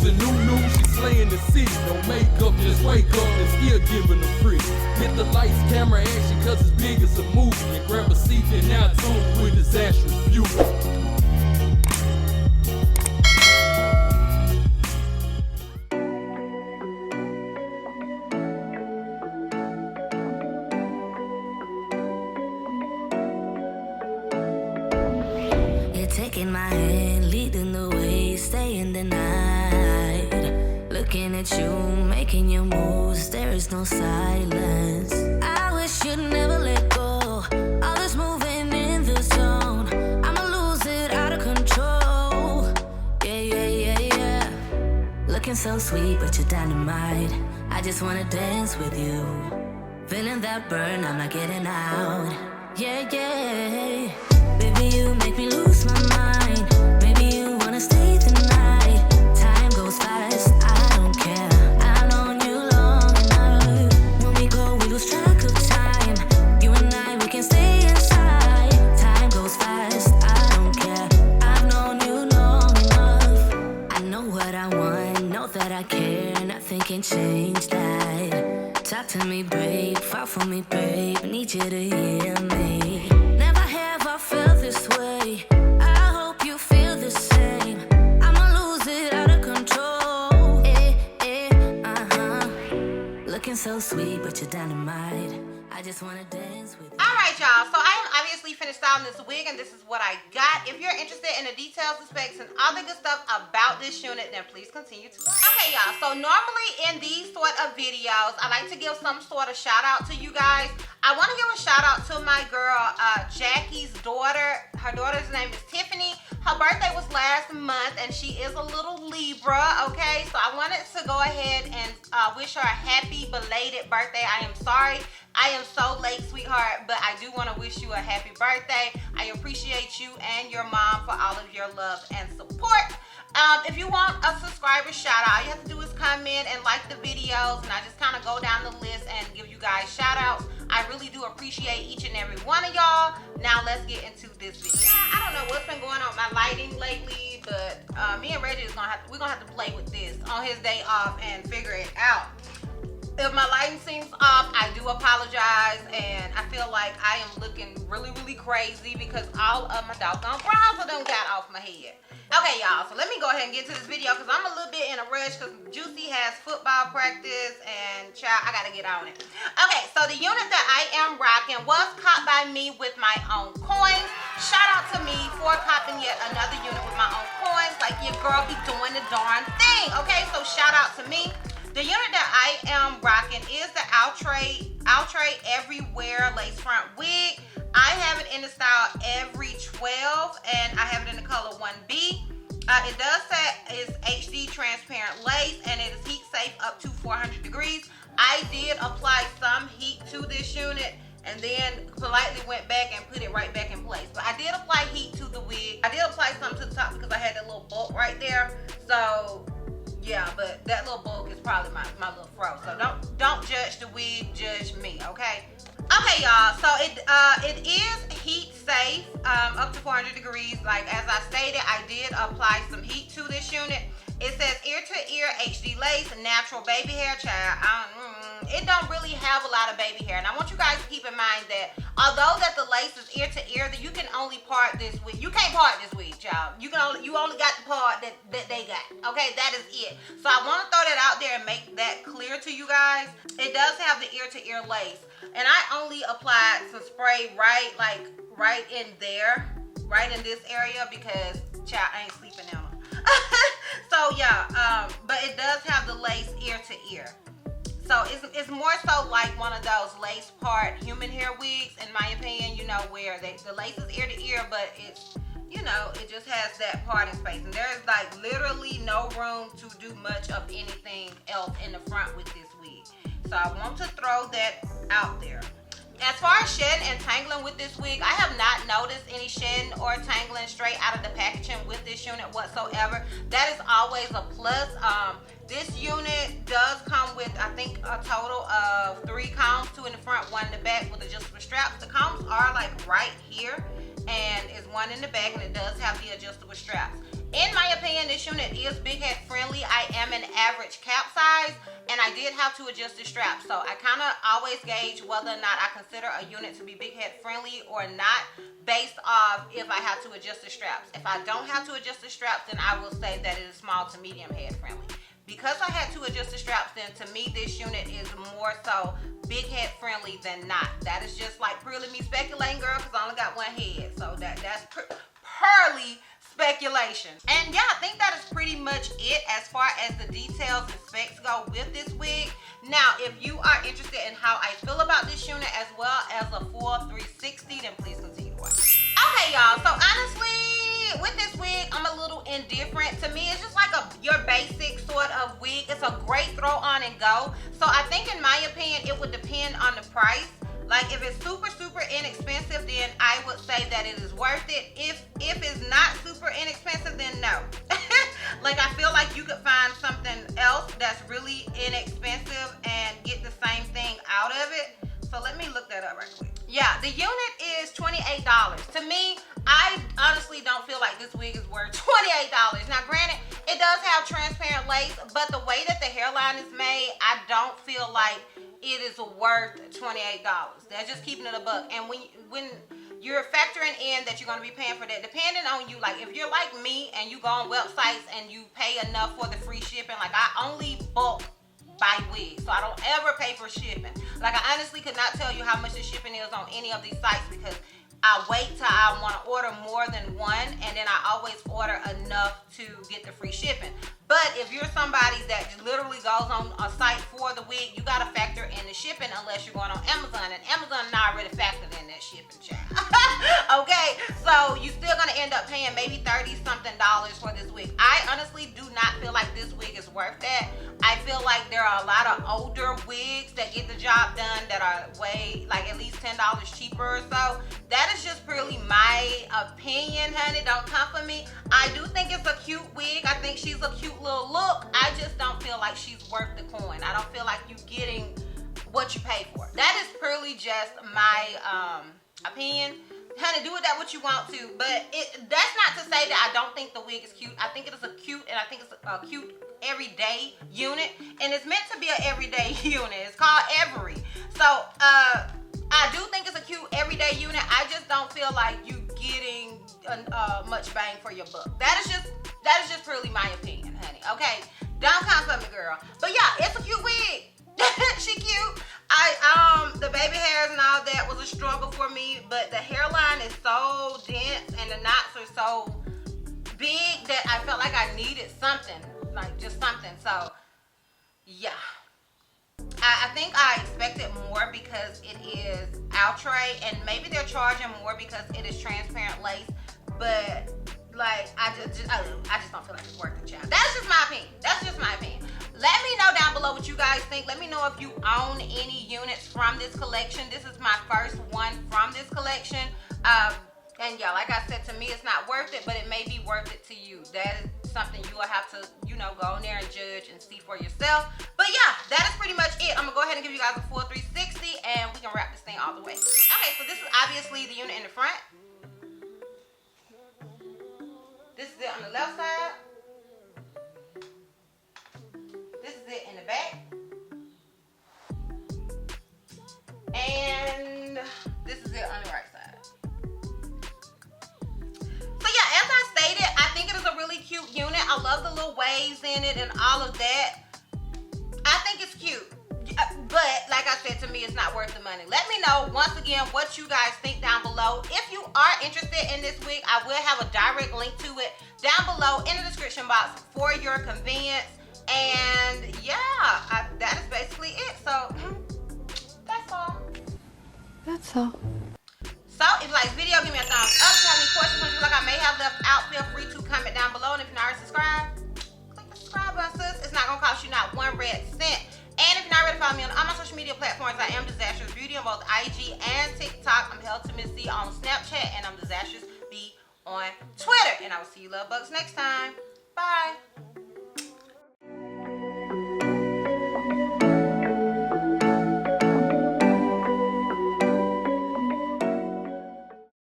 a new, she's slaying the city. No makeup, just wake up and still giving them pretty. Hit the lights, camera, action, cause it's big as a movie. And grab a seat and now tune with Disastrous Beauty. Taking my hand, leading the way, staying the night. Looking at you, making your moves, there is no silence. I wish you'd never let go. All this moving in the zone, I'ma lose it out of control. Yeah. Looking so sweet, but you're dynamite. I just wanna dance with you. Feeling that burn, I'm not getting out. Yeah. Baby, you make me lose my mind. Maybe you wanna stay the night. Time goes fast, I don't care. I've known you long enough. When we go, we lose track of time. You and I, we can stay inside. Time goes fast, I don't care. I've known you long enough. I know what I want, know that I care. Nothing can change that. Talk to me, babe, fall for me, babe. Need you to hear me. Never have I felt this way. I hope you feel the same. I'ma lose it out of control. Looking so sweet, but you're dynamite. I just wanna dance with you. Alright, y'all, so I am obviously finished styling this wig, and this is what I got. If you're interested in the details, the specs, and all the good stuff about this unit, then please continue to watch. Okay, y'all, so normally in these sort of videos, I like to give some sort of shout out to you guys. I want to give a shout out to my girl, Jackie's daughter. Her daughter's name is Tiffany. Her birthday was last month, and she is a little Libra, okay? So I wanted to go ahead and wish her a happy belated birthday. I am sorry I am so late, sweetheart, but I do want to wish you a happy birthday. I appreciate you and your mom for all of your love and support. If you want a subscriber shout out, all you have to do is comment and like the videos, and I just kind of go down the list and give you guys shout outs. I really do appreciate each and every one of y'all. Now let's get into this video. I don't know what's been going on with my lighting lately, but me and Reggie we're gonna have to play with this on his day off and figure it out. If my lighting seems off, I do apologize, and I feel like I am looking really, really crazy because all of my doggone brows done got off my head. Okay, y'all, so let me go ahead and get to this video because I'm a little bit in a rush because Juicy has football practice, and child, I gotta get on it. Okay, so the unit that I am rocking was caught by me with my own coins. Shout out to me for copping yet another unit with my own coins. Like, your girl be doing the darn thing, okay? So shout out to me. The unit that I am rocking is the OUTRE EVERYWEAR lace front wig. I have it in the style Every 12, and I have it in the color 1B. It does say it's HD transparent lace, and it is heat safe up to 400 degrees. I did apply some heat to this unit and then politely went back and put it right back in place. But I did apply heat to the wig. I did apply some to the top because I had that little bulk right there. So yeah, but that little bulk is probably my little fro. So don't judge the wig, judge me, okay? Okay, y'all, so it is heat safe up to 400 degrees. Like, as I stated, I did apply some heat to this unit. It says ear to ear HD lace, natural baby hair, child. It don't really have a lot of baby hair, and I want you guys to keep in mind that although that the lace is ear to ear, that you can only part this wig. You can't part this wig, child. You only got the part that they got. Okay, that is it. So I want to throw that out there and make that clear to you guys. It does have the ear to ear lace, and I only applied some spray right in there, right in this area, because child, I ain't sleeping on them. So yeah, but it does have the lace ear to ear. So it's more so like one of those lace part human hair wigs, in my opinion, you know, where the lace is ear to ear, but it's, you know, it just has that parting space. And there's like literally no room to do much of anything else in the front with this wig. So I want to throw that out there. As far as shedding and tangling with this wig, I have not noticed any shedding or tangling straight out of the packaging with this unit whatsoever. That is always a plus. This unit does come with, I think, a total of 3 combs, 2 in the front, 1 in the back with adjustable straps. The combs are like right here. and it's one in the back, and it does have the adjustable straps. In my opinion, this unit is big head friendly. I am an average cap size, and I did have to adjust the straps. So I kind of always gauge whether or not I consider a unit to be big head friendly or not based off if I have to adjust the straps. If I don't have to adjust the straps, then I will say that it is small to medium head friendly. Because I had to adjust the straps, then to me this unit is more so big head friendly than not. That is just like purely me speculating, girl, because I only got one head. So that's purely speculation. And yeah, I think that is pretty much it as far as the details and specs go with this wig. Now, if you are interested in how I feel about this unit as well as a full 360, then please continue to watch. Okay, y'all, so honestly, with this wig, I'm a little indifferent. To me, it's just like your basic sort of wig. It's a great throw on and go. So I think in my opinion, it would depend on the price. Like if it's super inexpensive, then I would say that it is worth it. If it's not super inexpensive, then no. Like I feel like you could find something else that's really inexpensive and get the same thing out of it. So let me look that up right quick. Yeah, the unit is $28. To me, I honestly don't feel like this wig is worth $28. Now granted, it does have transparent lace, but the way that the hairline is made, I don't feel like it is worth $28. That's just keeping it a buck. And when you're factoring in that you're going to be paying for that, depending on you, like if you're like me and you go on websites and you pay enough for the free shipping, like I only bulk buy wigs, so I don't ever pay for shipping. Like I honestly could not tell you how much the shipping is on any of these sites because I wait till I want to order more than one, and then I always order enough to get the free shipping. But if you're somebody that literally goes on a site for the wig, you got to factor in the shipping unless you're going on Amazon, and Amazon not already factored in that shipping, child. Okay, so you still going to end up paying maybe $30-something for this wig. I honestly do not feel like this wig is worth that. I feel like there are a lot of older wigs that get the job done that are way, like at least $10 cheaper or so. That is just purely my opinion, honey. Don't come for me. I do think it's a cute wig. I think she's a cute little look. I just don't feel like she's worth the coin. I don't feel like you're getting what you pay for. That is purely just my opinion. Honey, do with that what you want to, but that's not to say that I don't think the wig is cute. I think it is a cute, and I think it's a cute everyday unit, and it's meant to be an everyday unit. It's called Every. So I do think it's a cute everyday unit. I just don't feel like you getting much bang for your buck. That is just purely my opinion, honey. Okay, don't come for me, girl. But yeah, it's a cute wig. She cute. The baby hairs and all that was a struggle for me, but the hairline is so dense and the knots are so big that I felt like I needed something, like just something. So yeah, I think I expected more because it is OUTRE, and maybe they're charging more because it is transparent lace, but like I just don't feel like it's worth the child. That's just my opinion. That's just my opinion. Let me know down below what you guys think. Let me know if you own any units from this collection. This is my first one from this collection. And yeah, like I said, to me, it's not worth it, but it may be worth it to you. That is something you will have to, go in there and judge and see for yourself. But yeah, that is pretty much it. I'm gonna go ahead and give you guys a full 360 and we can wrap this thing all the way. Okay, so this is obviously the unit in the front. This is it on the left side. This is it in the back. And this is it on the right side. So yeah, as I stated, I think it is a really cute unit. I love the little waves in it and all of that. I think it's cute. But like I said, to me, it's not worth the money. Let me know, once again, what you guys think down below. If you are interested in this wig, I will have a direct link to it down below in the description box for your convenience. And yeah, that is basically it. So that's all. That's all. So if you like this video, give me a thumbs up. If you have any questions or you feel like I may have left out, feel free to comment down below. And if you're not already subscribed, click the subscribe button, sis. It's not gonna cost you not one red cent. And if you're not ready to follow me on all my social media platforms, I am DizastrousBeauty on both IG and TikTok. I'm held to Miss C on Snapchat, and I'm DizastrousB on Twitter. And I will see you love bugs next time. Bye.